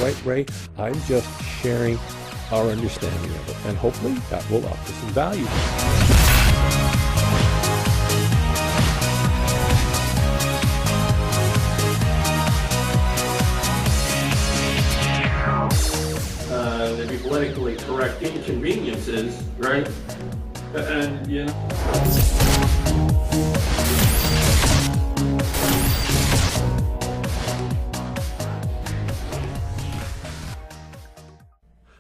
Right, Ray? I'm just sharing our understanding of it, and hopefully that will offer some value. There'd be politically correct inconveniences, right? And, you know.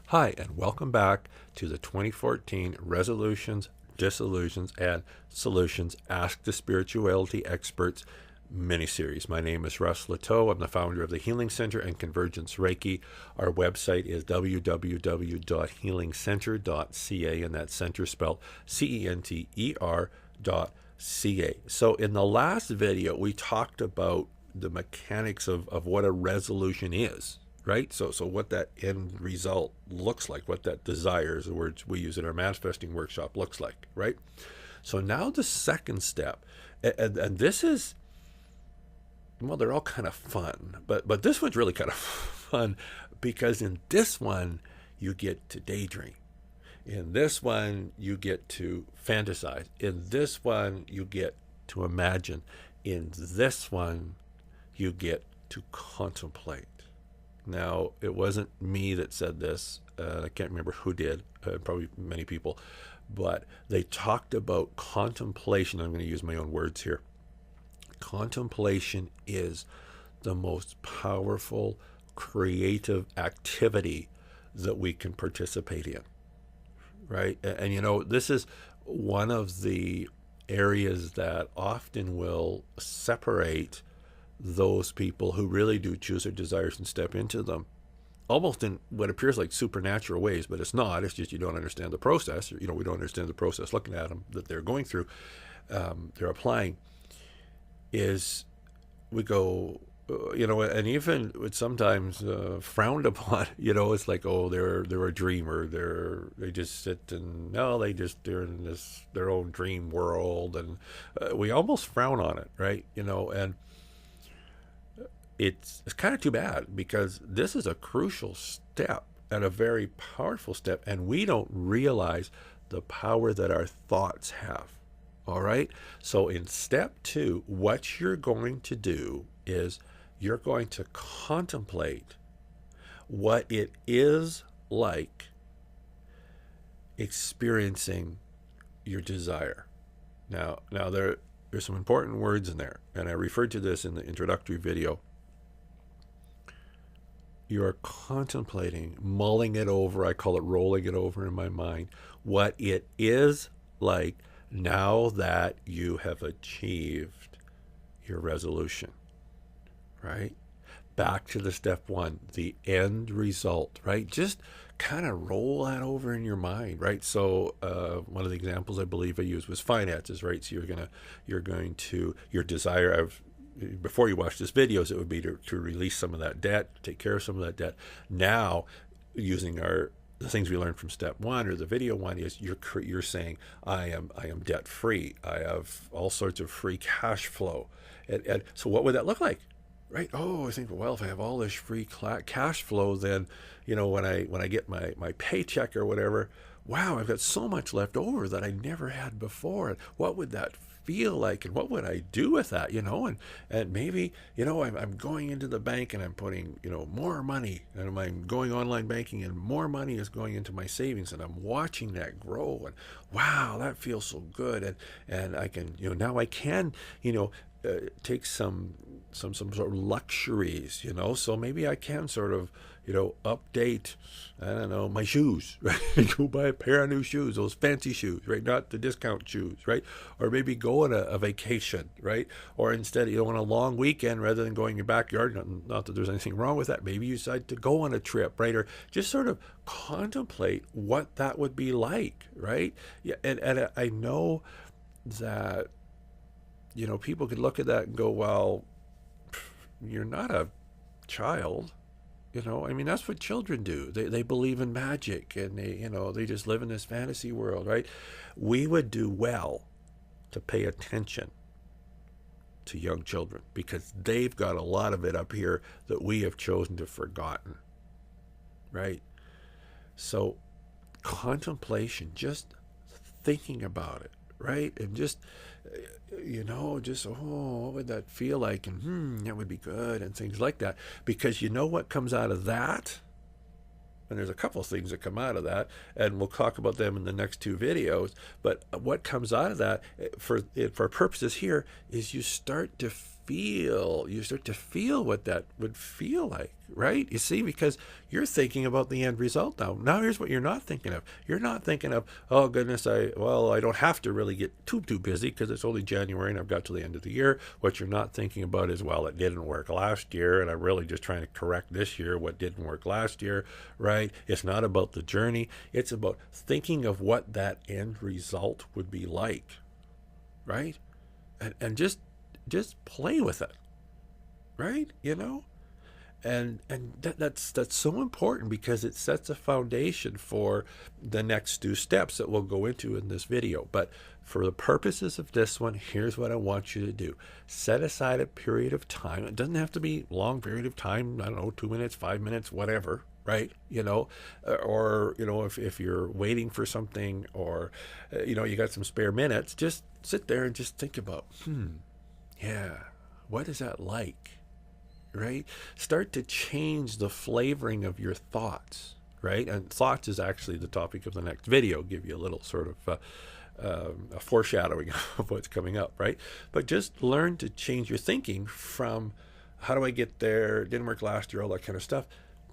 Hi, and welcome back to the 2014 Resolutions, Disillusions, and Solutions Ask the Spirituality Experts mini-series. My name is Russ Littau. I'm the founder of the Healing Center and Convergence Reiki. Our website is www.healingcenter.ca, and that's center spelled CENTER.ca. So in the last video, we talked about the mechanics of what a resolution is. Right? So what that end result looks like, what that desire is the words we use in our manifesting workshop looks like, right? So now the second step, and this is, well, they're all kind of fun, but this one's really kind of fun because in this one, you get to daydream. In this one, you get to fantasize. In this one, you get to imagine. In this one, you get to contemplate. Now, it wasn't me that said this. I can't remember who did, probably many people. But they talked about contemplation. I'm going to use my own words here. Contemplation is the most powerful, creative activity that we can participate in. Right? And you know, this is one of the areas that often will separate those people who really do choose their desires and step into them, almost in what appears like supernatural ways, but it's not. It's just you don't understand the process. We don't understand the process looking at them that they're going through, they're applying, is we go, and even it's sometimes frowned upon, it's like, oh, they're a dreamer. They just sit and, no, they're in this, their own dream world. And we almost frown on it, right? And it's kind of too bad because this is a crucial step and a very powerful step, and we don't realize the power that our thoughts have. All right? So in step 2, what you're going to do is you're going to contemplate what it is like experiencing your desire. Now there's some important words in there, and I referred to this in the introductory video. You are contemplating, mulling it over. I call it rolling it over in my mind. What it is like now that you have achieved your resolution, right? Back to the step 1, the end result, right? Just kind of roll that over in your mind, right? So one of the examples I believe I used was finances, right? So you're going to your desire. Before you watch this videos, it would be to release some of that debt, take care of some of that debt. Now, using the things we learned from step 1 or the video 1 is you're saying I am debt free. I have all sorts of free cash flow, and so what would that look like, right? Oh, I think, well, if I have all this free cash flow, then when I get my paycheck or whatever, wow, I've got so much left over that I never had before. What would that feel like, and what would I do with that, and maybe, I'm going into the bank and I'm putting, more money, and I'm going online banking and more money is going into my savings, and I'm watching that grow, and wow, that feels so good, and I can, now I can, take some sort of luxuries, so maybe I can sort of, update, I don't know, my shoes, right? Go buy a pair of new shoes, those fancy shoes, right? Not the discount shoes, right? Or maybe go on a vacation, right? Or instead, on a long weekend, rather than going in your backyard, not that there's anything wrong with that, maybe you decide to go on a trip, right? Or just sort of contemplate what that would be like, right? Yeah, and I know that, people could look at that and go, well, you're not a child. That's what children do. They believe in magic, and they just live in this fantasy world, right? We would do well to pay attention to young children, because they've got a lot of it up here that we have chosen to forgotten, right? So contemplation, just thinking about it, right? And just, what would that feel like? And that would be good, and things like that. Because what comes out of that? And there's a couple of things that come out of that, and we'll talk about them in the next two videos. But what comes out of that, for purposes here, is you start to feel what that would feel like, right? You see, because you're thinking about the end result now. Now here's what you're not thinking of. You're not thinking of, oh goodness, I don't have to really get too busy because it's only January and I've got to the end of the year. What you're not thinking about is, well, it didn't work last year, and I'm really just trying to correct this year what didn't work last year, right? It's not about the journey. It's about thinking of what that end result would be like, right? And just play with it, right? And that's so important, because it sets a foundation for the next two steps that we'll go into in this video. But for the purposes of this one, here's what I want you to do. Set aside a period of time. It doesn't have to be a long period of time. I don't know, 2 minutes, 5 minutes, whatever, right? Or if you're waiting for something, or you got some spare minutes, just sit there and just think about, yeah, what is that like, right? Start to change the flavoring of your thoughts, right? And thoughts is actually the topic of the next video. Give you a little sort of a foreshadowing of what's coming up, right? But just learn to change your thinking from, how do I get there? It didn't work last year, all that kind of stuff,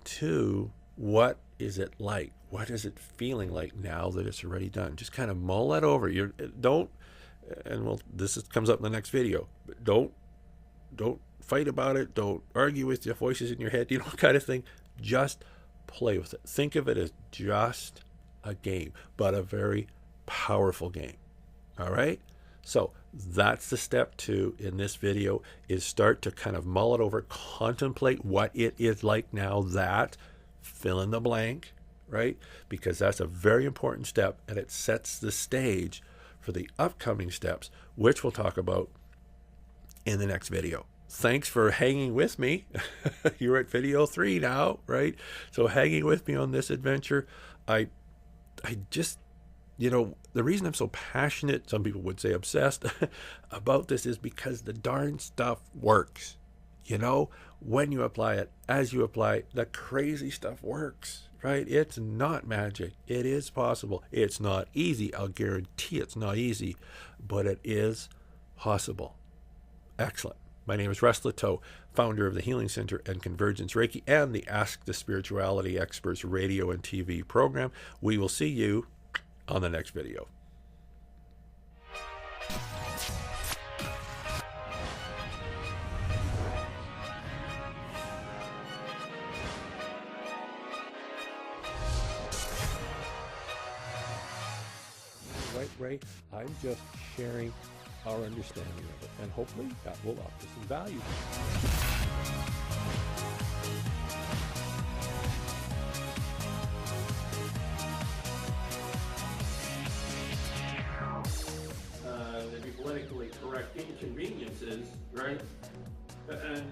to what is it like? What is it feeling like now that it's already done? Just kind of mull that over. Comes up in the next video. But don't fight about it. Don't argue with the voices in your head, kind of thing. Just play with it. Think of it as just a game, but a very powerful game. All right? So that's the step 2 in this video, is start to kind of mull it over, contemplate what it is like now that, fill in the blank, right? Because that's a very important step, and it sets the stage for the upcoming steps, which we'll talk about in the next video. Thanks for hanging with me. You're at video 3 now, right? So hanging with me on this adventure. I just, the reason I'm so passionate, some people would say obsessed, about this is because the darn stuff works. When you apply it, as you apply it, the crazy stuff works, right? It's not magic. It is possible. It's not easy. I'll guarantee it's not easy, but it is possible. Excellent. My name is Russ Littau, founder of the Healing Center and Convergence Reiki and the Ask the Spirituality Experts radio and TV program. We will see you on the next video. Right? I'm just sharing our understanding of it, and hopefully that will offer some value. There'd be politically correct inconveniences, right? And